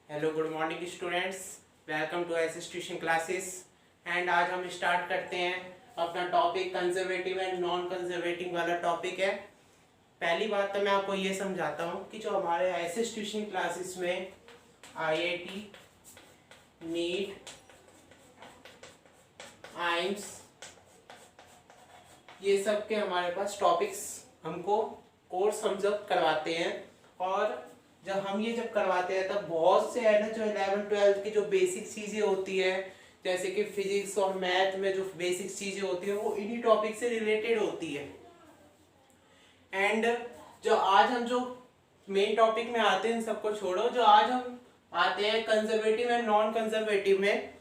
Hello good morning students, welcome to S tuition classes. And आज हम start करते हैं अपना topic conservative and non conservative वाला टॉपिक है। पहली बात तो मैं आपको ये समझाता हूँ कि जो हमारे एस ट्यूशन क्लासेस में आईआईटी, नीट, आइम्स, ये सब के हमारे पास टॉपिक्स हमको कोर्स हम जब करवाते हैं, और जब हम ये करवाते हैं तब बहुत से है ना जो 11-12 की जो बेसिक चीज़ें होती है, जैसे कि फिजिक्स और मैथ में जो बेसिक चीज़ें होती है वो इन्हीं टॉपिक से रिलेटेड होती है। एंड जो आज हम जो मेन टॉपिक में आते हैं, इन सबको छोड़ो, जो आज हम आते हैं कंजर्वेटिव एंड नॉन कंजर्वेटिव में,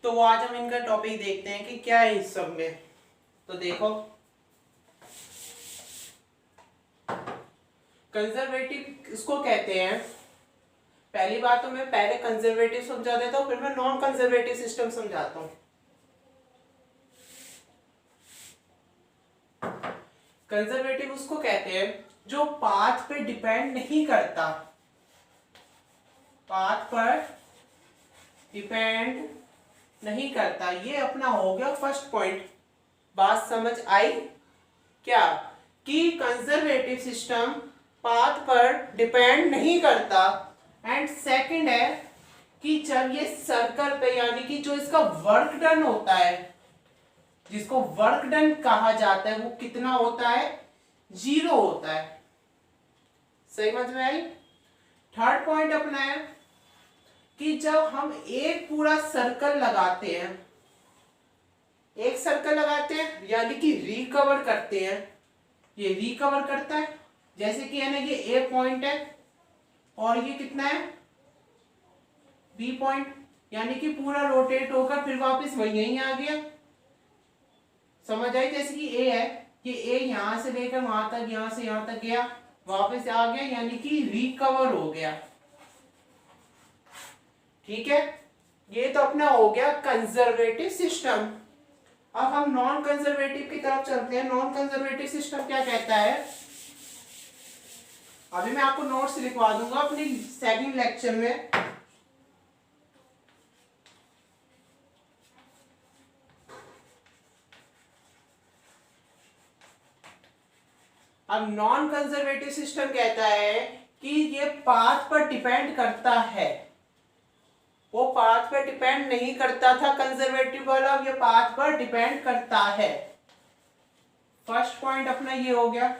तो वो आज हम इनका टॉपिक देखते हैं कि क्या है इस सब में। तो देखो, कंजर्वेटिव इसको कहते हैं। पहली बात तो मैं पहले कंजर्वेटिव समझा देता हूं, फिर मैं नॉन कंजर्वेटिव सिस्टम समझाता हूं। कंजर्वेटिव उसको कहते हैं जो पाथ पे डिपेंड नहीं करता, पाथ पर डिपेंड नहीं करता। ये अपना हो गया फर्स्ट पॉइंट। बात समझ आई क्या? कि कंजर्वेटिव सिस्टम पाथ पर डिपेंड नहीं करता। एंड सेकंड है कि जब ये सर्कल पे, यानी कि जो इसका वर्क डन होता है, जिसको वर्क डन कहा जाता है, वो कितना होता है? 0 होता है। सही समझ में आई? थर्ड पॉइंट अपना है कि जब हम एक पूरा सर्कल लगाते हैं, एक सर्कल लगाते हैं यानी कि रिकवर करते हैं, ये रिकवर करता है। जैसे कि है ना, ये ए पॉइंट है और ये कितना है? बी पॉइंट, यानी कि पूरा रोटेट होकर फिर वापस वही यहीं आ गया। समझ आई? जैसे कि ए है, ये ए यहां से लेकर वहां तक, यहां से यहां तक गया, वापस आ गया, यानी कि रिकवर हो गया। ठीक है, ये तो अपना हो गया कंजर्वेटिव सिस्टम। अब हम नॉन कंजर्वेटिव की तरफ चलते हैं। नॉन कंजर्वेटिव सिस्टम क्या कहता है? अभी मैं आपको नोट्स लिखवा दूंगा अपनी सेकंड लेक्चर में। अब नॉन कंजर्वेटिव सिस्टम कहता है कि ये पाथ पर डिपेंड करता है। वो पाथ पर डिपेंड नहीं करता था कंजर्वेटिव वाला, ये पाथ पर डिपेंड करता है। फर्स्ट पॉइंट अपना ये हो गया।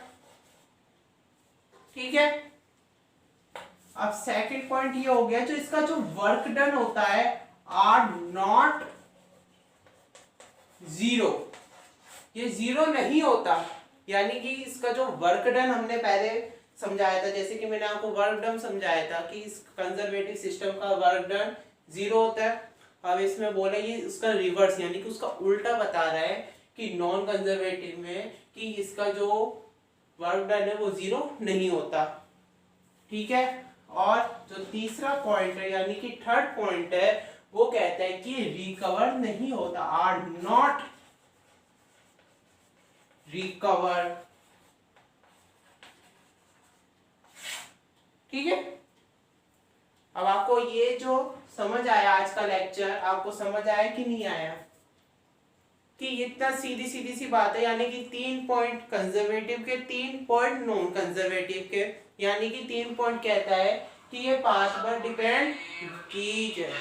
ठीक है, अब सेकंड पॉइंट ये हो गया, जो इसका जो वर्क डन होता है आर नॉट 0, ये 0 नहीं होता। यानी कि इसका जो वर्क डन हमने पहले समझाया था, जैसे कि मैंने आपको वर्क डन समझाया था कि इस कंजर्वेटिव सिस्टम का वर्क डन 0 होता है। अब इसमें बोला ये उसका रिवर्स, यानी कि उसका उल्टा बता रहा है कि नॉन कंजर्वेटिव में कि इसका जो वर्क डन है वो 0 नहीं होता। ठीक है, और जो तीसरा पॉइंट है, यानी कि थर्ड पॉइंट है, वो कहता है कि रिकवर नहीं होता, आर नॉट रिकवर। ठीक है, अब आपको ये जो समझ आया आज का लेक्चर, आपको समझ आया कि नहीं आया? कि इतना सीधी सीधी सी बात है, यानी कि 3 पॉइंट कंजर्वेटिव के, 3 पॉइंट नॉन कंजर्वेटिव के। यानी कि 3 पॉइंट कहता है कि ये पाथ पर डिपेंड कीजिए।